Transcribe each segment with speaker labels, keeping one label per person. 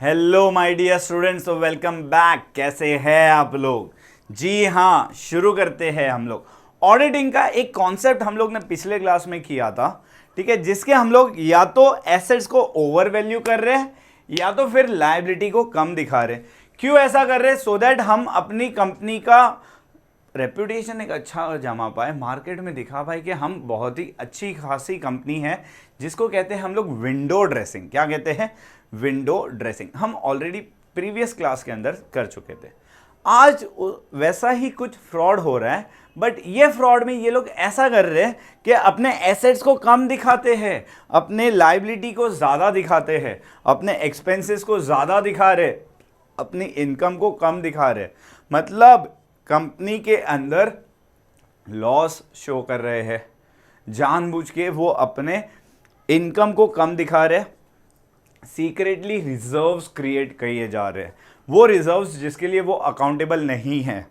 Speaker 1: Hello my dear students, तो welcome back. कैसे हैं आप लोग? जी हाँ, शुरू करते हैं हम लोग। ऑडिटिंग का एक कॉन्सेप्ट हम लोग ने पिछले क्लास में किया था, ठीक है, जिसके हम लोग या तो एसेट्स को ओवर वैल्यू कर रहे हैं या तो फिर लायबिलिटी को कम दिखा रहे हैं। क्यों ऐसा कर रहे हैं? सो दैट हम अपनी कंपनी का रेप्यूटेशन एक अच्छा जमा पाए, मार्केट में दिखा पाए कि हम बहुत ही अच्छी खासी कंपनी है, जिसको कहते हैं हम लोग विंडो ड्रेसिंग। क्या कहते हैं? Window dressing. हम ऑलरेडी प्रीवियस क्लास के अंदर कर चुके थे। आज वैसा ही कुछ फ्रॉड हो रहा है, बट ये फ्रॉड में ये लोग ऐसा कर रहे हैं कि अपने एसेट्स को कम दिखाते हैं, अपने लायबिलिटी को ज़्यादा दिखाते हैं, अपने एक्सपेंसेस को ज़्यादा दिखा रहे, अपनी इनकम को कम दिखा रहे। मतलब कंपनी के अंदर लॉस शो कर रहे हैं, जानबूझ के वो अपने इनकम को कम दिखा रहे, सीक्रेटली रिजर्व्स क्रिएट किए जा रहे हैं। वो रिजर्व्स जिसके लिए वो अकाउंटेबल नहीं है,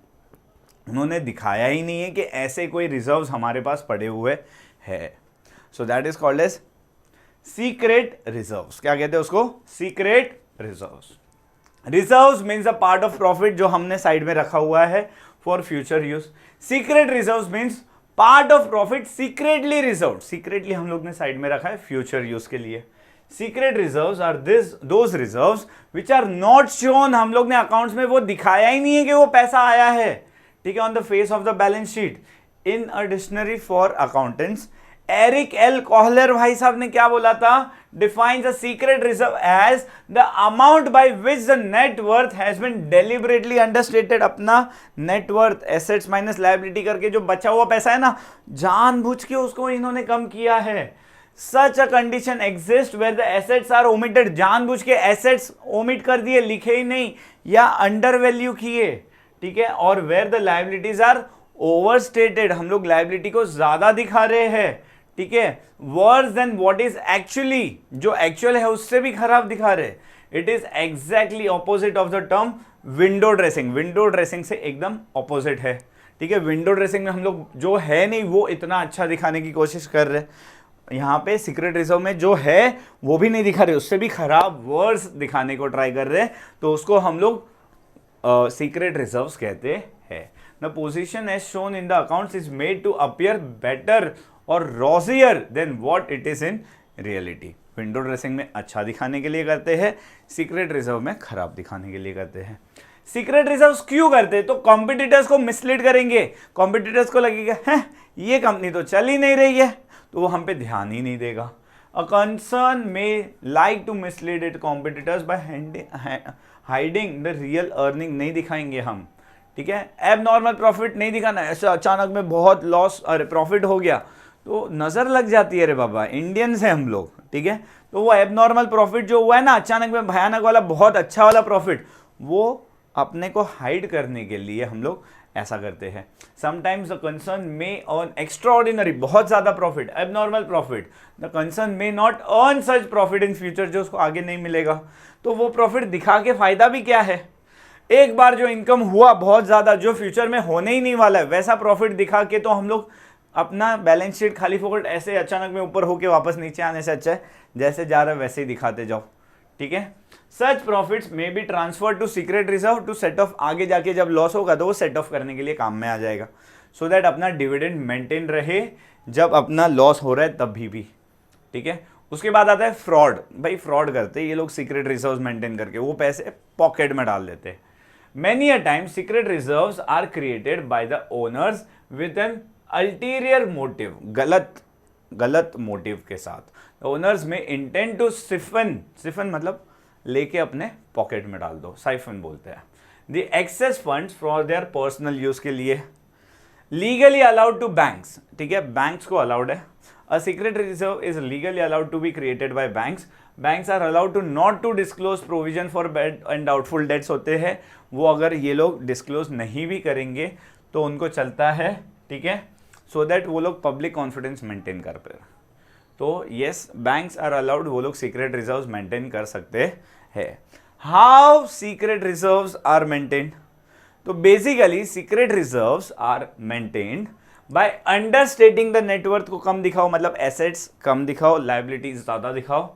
Speaker 1: उन्होंने दिखाया ही नहीं है कि ऐसे कोई रिजर्व्स हमारे पास पड़े हुए हैं। So that is called as secret reserves. क्या कहते हैं उसको? Secret reserves. Reserves means a part of profit जो हमने साइड में रखा हुआ है for future use. Secret reserves means part of profit secretly reserve, secretly हम लोग ने साइड में रखा है फ्यूचर यूज के लिए। Secret reserves are those reserves which are not shown. हम लोग ने अकाउंट्स में वो दिखाया ही नहीं है कि वो पैसा आया है, ठीक है, on the face of the balance sheet. In a dictionary for accountants, Eric L Kohler भाई साहब ने क्या बोला था? Defines a secret reserve as the amount by which the net worth has been deliberately understated. अपना net worth assets minus liability करके जो बचा हुआ पैसा है ना, जानबूझ के उसको इन्होंने कम किया है। Such a condition exist where the assets are omitted. जानबूझ के एसेट्स ओमिट कर दिए, लिखे ही नहीं या अंडर वैल्यू किए, ठीक है। और where the liabilities are over stated, हम लोग लायबिलिटी को ज्यादा दिखा रहे हैं, ठीक है, worse than what is actually, जो एक्चुअल है उससे भी खराब दिखा रहे। It is exactly opposite of the term window dressing. Window dressing से एकदम ऑपोजिट है, ठीक है। विंडो ड्रेसिंग में हम लोग जो है नहीं वो इतना अच्छा दिखाने की कोशिश कर रहे हैं। यहाँ पे सीक्रेट रिजर्व में जो है वो भी नहीं दिखा रहे, उससे भी खराब वर्स दिखाने को ट्राई कर रहे हैं, तो उसको हम लोग सीक्रेट रिजर्व्स कहते हैं। The position as shown in the accounts is made to appear better और rosier than what it is in reality. Window dressing में अच्छा दिखाने के लिए करते हैं, सीक्रेट रिजर्व में खराब दिखाने के लिए करते हैं। सीक्रेट रिजर्व्स क्यों करते हैं? तो कॉम्पिटिटर्स को मिसलीड करेंगे। कॉम्पिटिटर्स को लगेगा है ये कंपनी तो चल ही नहीं रही है, तो वो हम पे ध्यान ही नहीं देगा। A concern may like to mislead its competitors by hiding the real earning. नहीं दिखाएंगे हम, ठीक है। एबनॉर्मल प्रॉफिट नहीं दिखाना। ऐसे अचानक में बहुत लॉस, अरे प्रॉफिट हो गया तो नजर लग जाती है, रे बाबा इंडियंस हैं हम लोग, ठीक है। तो वो एबनॉर्मल प्रॉफिट जो हुआ है ना, अचानक में भयानक वाला, बहुत अच्छा वाला प्रॉफिट, वो अपने को हाइड करने के लिए हम लोग ऐसा करते हैं। Sometimes the concern may earn extraordinary, बहुत ज्यादा profit, abnormal profit. The concern may not earn such profit in future, जो उसको आगे नहीं मिलेगा। तो वो प्रॉफिट दिखा के फायदा भी क्या है? एक बार जो इनकम हुआ बहुत ज्यादा, जो फ्यूचर में होने ही नहीं वाला है, वैसा प्रॉफिट दिखा के तो हम लोग अपना बैलेंस शीट खाली फोकट ऐसे अचानक में ऊपर होके वापस नीचे आने से अच्छा है जैसे जा रहा है वैसे ही दिखाते जाओ, ठीक है। Such profits may be transfer to secret reserve to set off. आगे जाके जब लॉस होगा तो वो सेट ऑफ करने के लिए काम में आ जाएगा, सो दैट अपना डिविडेंड मेंटेन रहे जब अपना लॉस हो रहा है तब भी, ठीक है। उसके बाद आता है फ्रॉड। भाई फ्रॉड करते हैं ये लोग सीक्रेट रिजर्व्स मेंटेन करके, वो पैसे पॉकेट में डाल देते हैं। Many a time secret reserves are created by the owners with an ulterior motive, गलत मोटिव के साथ। ओनर्स में इंटेंट टू सिफन, सिफन मतलब लेके अपने पॉकेट में डाल दो, साइफन बोलते हैं। The excess funds for their personal use के लिए। लीगली अलाउड टू बैंक्स, ठीक है, बैंक्स को अलाउड है। A secret reserve is legally allowed to be created by banks. Banks are allowed to not to disclose provision for bad and doubtful debts होते हैं, वो अगर ये लोग डिस्क्लोज नहीं भी करेंगे तो उनको चलता है, ठीक है, सो दैट वो लोग पब्लिक कॉन्फिडेंस मेंटेन कर पाए। तो यस, बैंक्स आर अलाउड, वो लोग सीक्रेट रिजर्व्स मेंटेन कर सकते हैं। How secret reserves are maintained? तो basically secret reserves are maintained by understating the net worth को कम दिखाओ, मतलब एसेट्स कम दिखाओ, लायबिलिटीज ज्यादा दिखाओ,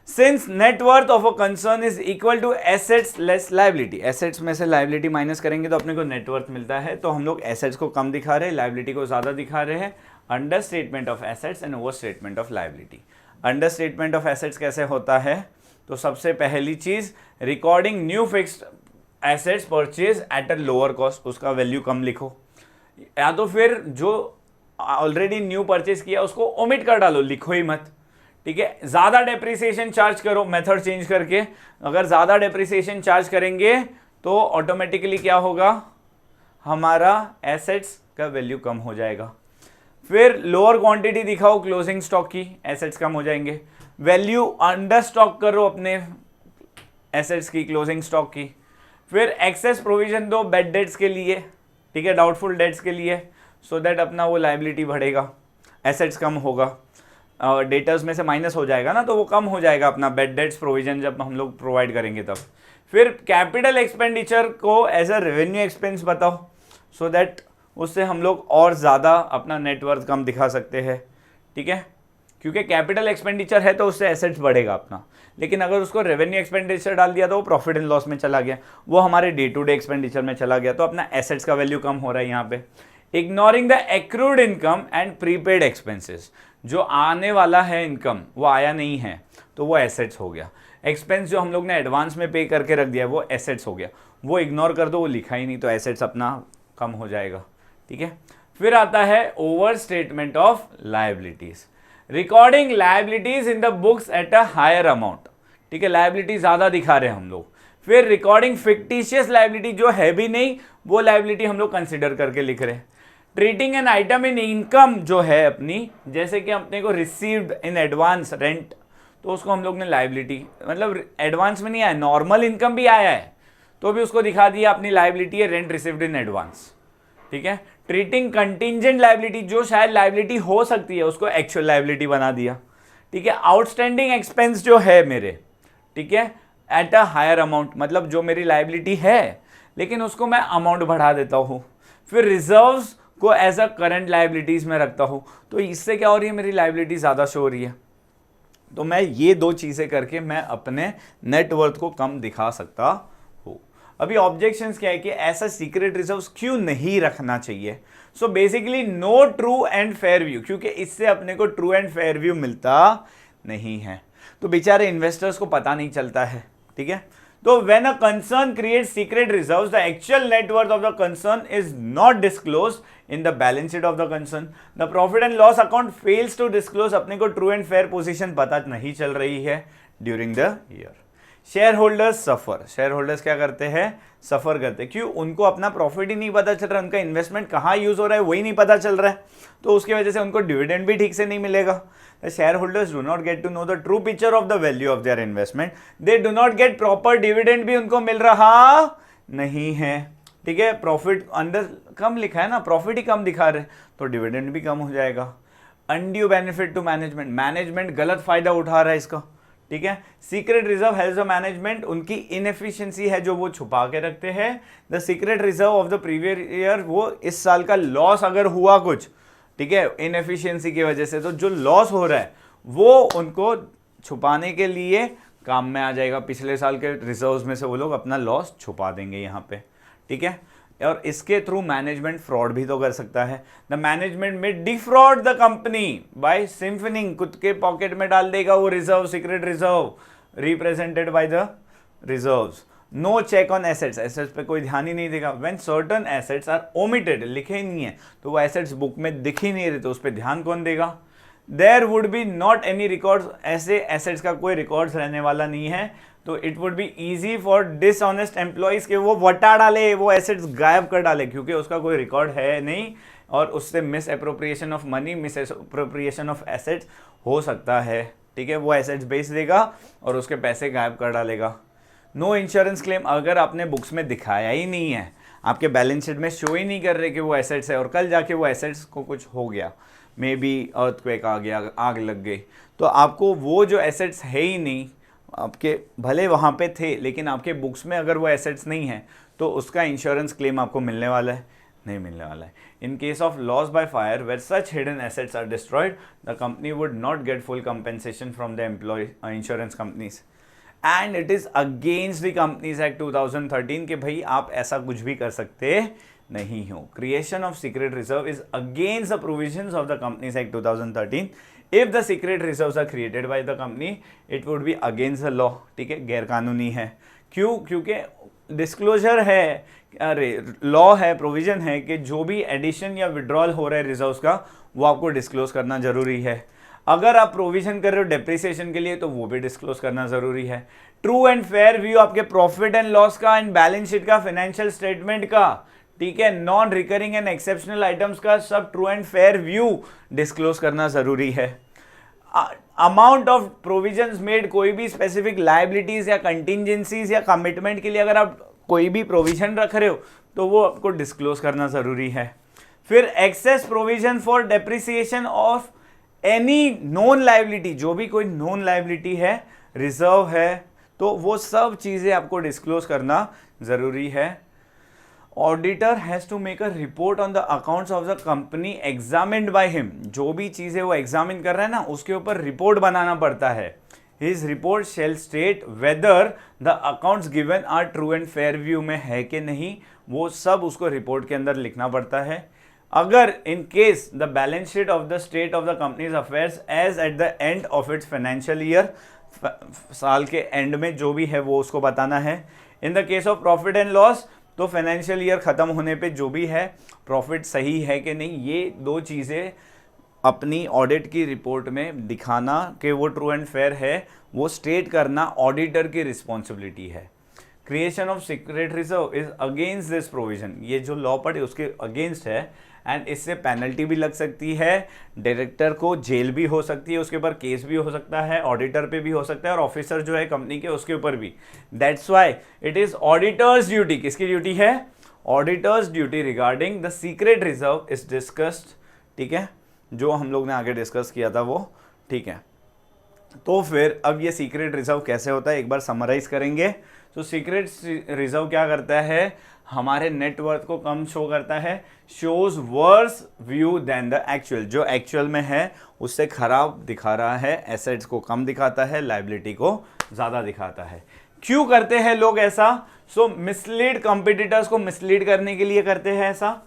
Speaker 1: since net worth of a concern is equal to assets less liability, assets में से लाइबिलिटी माइनस करेंगे तो अपने को नेटवर्थ मिलता है, तो हम लोग एसेट्स को कम दिखा रहे हैं, लाइबिलिटी को ज्यादा दिखा रहे हैं। Under statement of assets and over statement of liability. Under statement of assets कैसे होता है, तो सबसे पहली चीज recording new fixed assets purchase at a lower cost, उसका वैल्यू कम लिखो, या तो फिर जो ऑलरेडी न्यू परचेज किया उसको ओमिट कर डालो, लिखो ही मत, ठीक है। ज्यादा डेप्रिसिएशन चार्ज करो मेथड चेंज करके, अगर ज्यादा डेप्रिसिएशन चार्ज करेंगे तो ऑटोमेटिकली क्या होगा, हमारा एसेट्स का वैल्यू कम हो जाएगा। फिर लोअर क्वांटिटी दिखाओ क्लोजिंग स्टॉक की, एसेट्स कम हो जाएंगे। वैल्यू अंडर स्टॉक करो अपने एसेट्स की, क्लोजिंग स्टॉक की। फिर एक्सेस प्रोविजन दो बेड डेट्स के लिए, ठीक है, डाउटफुल डेट्स के लिए, सो दैट अपना वो लाइबिलिटी बढ़ेगा, एसेट्स कम होगा, डेटर्स में से माइनस हो जाएगा ना, तो वो कम हो जाएगा अपना बेड डेट्स प्रोविजन जब हम लोग प्रोवाइड करेंगे तब। फिर कैपिटल एक्सपेंडिचर को एज अ रेवेन्यू एक्सपेंस बताओ, सो दैट उससे हम लोग और ज़्यादा अपना नेटवर्थ कम दिखा सकते हैं, ठीक है, क्योंकि कैपिटल एक्सपेंडिचर है तो उससे एसेट्स बढ़ेगा अपना, लेकिन अगर उसको रेवेन्यू एक्सपेंडिचर डाल दिया तो वो प्रॉफिट एंड लॉस में चला गया, वो हमारे डे टू डे एक्सपेंडिचर में चला गया, तो अपना एसेट्स का वैल्यू कम हो रहा है यहाँ पे। Ignoring the accrued income and prepaid expenses, जो आने वाला है इनकम वो आया नहीं है तो वो एसेट्स हो गया। एक्सपेंस जो हम लोग ने एडवांस में पे करके रख दिया वो एसेट्स हो गया, वो इग्नोर कर दो, वो लिखा ही नहीं, तो एसेट्स अपना कम हो जाएगा, ठीक है। फिर आता है over statement of liabilities, recording liabilities in the books at a higher amount, ठीक है, लायबिलिटी ज्यादा दिखा रहे हैं हम लोग। फिर रिकॉर्डिंग फिक्टिशियस लायबिलिटी, जो है भी नहीं वो लायबिलिटी हम लोग कंसिडर करके लिख रहे हैं। Treating an item in income जो है अपनी, जैसे कि अपने को रिसीव्ड इन एडवांस रेंट, तो उसको हम लोग ने लायबिलिटी, मतलब एडवांस में नहीं आया, नॉर्मल इनकम भी आया है तो भी उसको दिखा दिया अपनी लायबिलिटी है रेंट रिसीव्ड इन एडवांस, ठीक है। ट्रीटिंग कंटिंजेंट लायबिलिटी, जो शायद लायबिलिटी हो सकती है उसको एक्चुअल लायबिलिटी बना दिया, ठीक है। आउटस्टैंडिंग एक्सपेंस जो है मेरे, ठीक है, एट अ हायर अमाउंट, मतलब जो मेरी लायबिलिटी है लेकिन उसको मैं अमाउंट बढ़ा देता हूँ। फिर रिजर्व्स को एज अ करंट लायबिलिटीज में रखता हूँ, तो इससे क्या हो रही है, मेरी लायबिलिटी ज़्यादा शो हो रही है। तो मैं ये दो चीज़ें करके मैं अपने नेटवर्थ को कम दिखा सकता हूँ। अभी ऑब्जेक्शंस क्या है कि ऐसा सीक्रेट रिजर्व्स क्यों नहीं रखना चाहिए। So basically no true and fair view, क्योंकि इससे अपने को ट्रू एंड फेयर व्यू मिलता नहीं है, तो बेचारे इन्वेस्टर्स को पता नहीं चलता है, ठीक है। तो when a concern creates secret reserves, the actual net worth of the concern is not disclosed in the balance sheet of the concern. The profit and loss account fails to disclose, अपने को true and fair position पता नहीं चल रही है during the year. Share holders suffer, share holders क्या करते हैं, सफर करते हैं, क्यों, उनको अपना प्रॉफिट ही नहीं पता चल रहा है, उनका इन्वेस्टमेंट कहाँ यूज हो रहा है वही नहीं पता चल रहा है, तो उसकी वजह से उनको डिविडेंड भी ठीक से नहीं मिलेगा। Shareholders do not get to know the true picture of the value of their investment, they do not get proper dividend भी उनको मिल रहा नहीं है, ठीक है। प्रॉफिट अंदर कम लिखा है ना, प्रॉफिट ही कम दिखा रहे, तो डिविडेंड भी कम हो जाएगा। Undue benefit to management, management गलत फायदा उठा रहा है इसका, ठीक है। Secret reserve helps the management, उनकी इनएफिशिएंसी है जो वो छुपा के रखते हैं। The secret reserve of the previous year, वो इस साल का लॉस अगर हुआ कुछ, ठीक है, इनएफिशिएंसी की वजह से, तो जो लॉस हो रहा है वो उनको छुपाने के लिए काम में आ जाएगा। पिछले साल के रिजर्व्स में से वो लोग अपना लॉस छुपा देंगे यहाँ पे, ठीक है। और इसके थ्रू मैनेजमेंट फ्रॉड भी तो कर सकता है। The management may defraud the company by siphoning, खुद के पॉकेट में डाल देगा वो reserve, secret reserve represented by the reserves. No check on assets, assets पे कोई ध्यान ही नहीं देगा। When certain assets are omitted, लिखे ही नहीं है तो वो एसेट्स बुक में दिख ही नहीं रहे, तो उस पर ध्यान कौन देगा। There would be not any records, ऐसे एसेट्स का कोई रिकॉर्ड्स रहने वाला नहीं है, तो it would be easy for dishonest employees के वो वटा डाले, वो एसेट्स गायब कर डाले, क्योंकि उसका कोई रिकॉर्ड है नहीं और उससे miss appropriation of money, miss appropriation of assets हो सकता है, ठीक है। वो एसेट्स बेच देगा और उसके पैसे गायब कर डालेगा। नो इंश्योरेंस क्लेम, अगर आपने बुक्स में दिखाया ही नहीं है, आपके बैलेंस शीट में शो ही नहीं कर रहे कि वो एसेट्स है, और कल जाके वो एसेट्स को कुछ हो गया, मे बी अर्थक्वेक आ गया, आग लग गई, तो आपको वो जो एसेट्स है ही नहीं, आपके भले वहाँ पे थे लेकिन आपके बुक्स में अगर वो एसेट्स नहीं है तो उसका इंश्योरेंस क्लेम आपको मिलने वाला है। नहीं मिलने वाला है। In case of loss by fire where such hidden assets are destroyed the company would not get full compensation from the employ insurance companies and it is against the companies act 2013 कि भाई आप ऐसा कुछ भी कर सकते नहीं हो। Creation of secret reserve is against the provisions of the companies act 2013। If the secret reserves are created by the company it would be against the law. ठीक है, गैर कानूनी है। क्यों? क्योंकि डिस्क्लोजर है, अरे लॉ है, प्रोविजन है कि जो भी एडिशन या विड्रॉल हो रहा है रिजर्व्स का वो आपको डिस्क्लोज करना जरूरी है। अगर आप प्रोविजन कर रहे हो डेप्रिसिएशन के लिए तो वो भी डिस्क्लोज करना जरूरी है। ट्रू एंड फेयर व्यू आपके प्रॉफिट एंड लॉस का एंड बैलेंस शीट का, फाइनेंशियल स्टेटमेंट का, ठीक है, non recurring and exceptional items का सब true and fair view disclose करना जरूरी है। अमाउंट ऑफ प्रोविजंस मेड, कोई भी स्पेसिफिक लायबिलिटीज या कंटिजेंसीज या कमिटमेंट के लिए अगर आप कोई भी प्रोविजन रख रहे हो तो वो आपको डिस्क्लोज करना जरूरी है। फिर excess provision for depreciation of any known liability, जो भी कोई नोन लायबिलिटी है, रिजर्व है, तो वो सब चीजें आपको डिस्क्लोज करना जरूरी है। Auditor has to make a report on the accounts of the company examined by him. जो भी चीजें वो एग्जामिन कर रहा है ना उसके ऊपर रिपोर्ट बनाना पड़ता है। His report shall state whether the accounts given are true and fair view में है कि नहीं, वो सब उसको रिपोर्ट के अंदर लिखना पड़ता है। अगर in case the balance sheet of the state of the companies affairs as at the end of its financial year, साल के एंड में जो भी है वो उसको बताना है। In the case of profit and loss, तो फाइनेंशियल ईयर खत्म होने पे जो भी है प्रॉफिट सही है कि नहीं, ये दो चीज़ें अपनी ऑडिट की रिपोर्ट में दिखाना कि वो ट्रू एंड फेयर है, वो स्टेट करना ऑडिटर की रिस्पॉन्सिबिलिटी है। Creation of secret reserve is against this provision, ये जो लॉ पढ़े उसके अगेंस्ट है एंड इससे पेनल्टी भी लग सकती है, डायरेक्टर को जेल भी हो सकती है, उसके ऊपर केस भी हो सकता है, ऑडिटर पे भी हो सकता है और ऑफिसर जो है कंपनी के उसके ऊपर भी। That's why it is auditors duty, किसकी ड्यूटी है? Auditors duty regarding the secret reserve is discussed. ठीक है, जो हम लोग ने आगे डिस्कस किया था वो। ठीक है, तो फिर अब ये सीक्रेट रिजर्व कैसे होता है एक बार समराइज करेंगे। तो सीक्रेट रिजर्व क्या करता है? हमारे नेटवर्थ को कम शो करता है, shows worse view than the actual, जो एक्चुअल में है उससे खराब दिखा रहा है, एसेट्स को कम दिखाता है, लायबिलिटी को ज्यादा दिखाता है। क्यों करते हैं लोग ऐसा? सो मिसलीड, कंपटीटर्स को मिसलीड करने के लिए करते हैं ऐसा।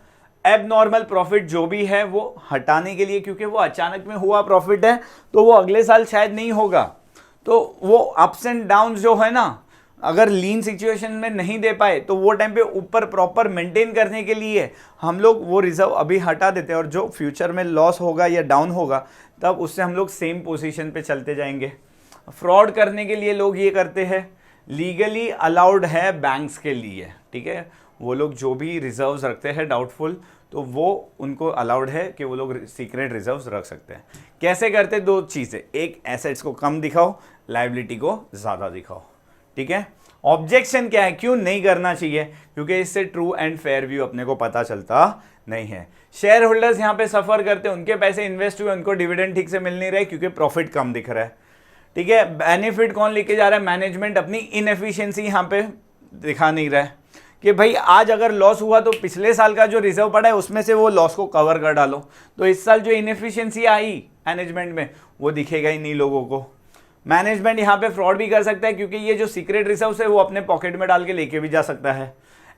Speaker 1: एबनॉर्मल प्रॉफिट जो भी है वो हटाने के लिए, क्योंकि वो अचानक में हुआ प्रॉफिट है तो वो अगले साल शायद नहीं होगा, तो वो अप्स एंड डाउन जो है ना, अगर लीन सिचुएशन में नहीं दे पाए तो वो टाइम पे ऊपर प्रॉपर मेंटेन करने के लिए हम लोग वो रिजर्व अभी हटा देते हैं और जो फ्यूचर में लॉस होगा या डाउन होगा तब उससे हम लोग सेम पोजीशन पे चलते जाएंगे। फ्रॉड करने के लिए लोग ये करते हैं, लीगली अलाउड है बैंक्स के लिए। ठीक है, वो लोग जो भी रिजर्व्स रखते हैं डाउटफुल, तो वो उनको अलाउड है कि वो लोग सीक्रेट रिजर्व्स रख सकते हैं। कैसे करते? दो चीज़ें, एक एसेट्स को कम दिखाओ, लायबिलिटी को ज़्यादा दिखाओ। ठीक है, ऑब्जेक्शन क्या है, क्यों नहीं करना चाहिए? क्योंकि इससे ट्रू एंड फेयर व्यू अपने को पता चलता नहीं है। शेयर होल्डर्स यहाँ पे सफर करते हैं, उनके पैसे इन्वेस्ट हुए, उनको डिविडेंड ठीक से मिल नहीं रहे क्योंकि प्रॉफिट कम दिख रहा है। ठीक है, बेनिफिट कौन लेके जा रहा है? मैनेजमेंट अपनी इनएफिशिएंसी यहाँ पे दिखा नहीं रहा है कि भाई आज अगर लॉस हुआ तो पिछले साल का जो रिजर्व पड़ा है उसमें से वो लॉस को कवर कर डालो, तो इस साल जो इनएफिशिएंसी आई मैनेजमेंट में वो दिखेगा ही नहीं लोगों को। मैनेजमेंट यहाँ पे फ्रॉड भी कर सकता है क्योंकि ये जो सीक्रेट रिजर्व है वो अपने पॉकेट में डाल के लेके भी जा सकता है।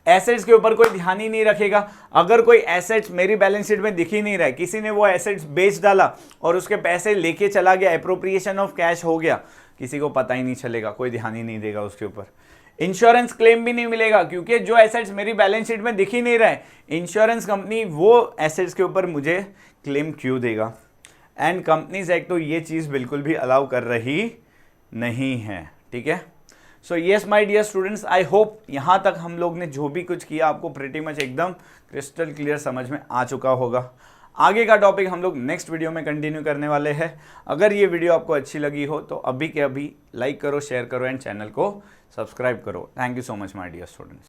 Speaker 1: एसेट्स के ऊपर कोई ध्यान ही नहीं रखेगा। अगर कोई एसेट्स मेरी बैलेंस शीट में दिख ही नहीं रहा है, किसी ने वो एसेट्स बेच डाला और उसके पैसे लेके चला गया, एप्रोप्रिएशन ऑफ कैश हो गया, किसी को पता ही नहीं चलेगा, कोई ध्यान ही नहीं देगा उसके ऊपर। इंश्योरेंस क्लेम भी नहीं मिलेगा क्योंकि जो एसेट्स मेरी बैलेंस शीट में दिख ही नहीं रहा है, इंश्योरेंस कंपनी वो एसेट्स के ऊपर मुझे क्लेम क्यों देगा? एंड कंपनीज एक्ट तो ये चीज़ बिल्कुल भी अलाउ कर रही नहीं है। ठीक है, so yes my dear students, I hope यहाँ तक हम लोग ने जो भी कुछ किया आपको प्रिटी मच एकदम क्रिस्टल क्लियर समझ में आ चुका होगा। आगे का टॉपिक हम लोग नेक्स्ट वीडियो में कंटिन्यू करने वाले हैं। अगर ये वीडियो आपको अच्छी लगी हो तो अभी के अभी लाइक करो, शेयर करो एंड चैनल को सब्सक्राइब करो। Thank you so much my dear students.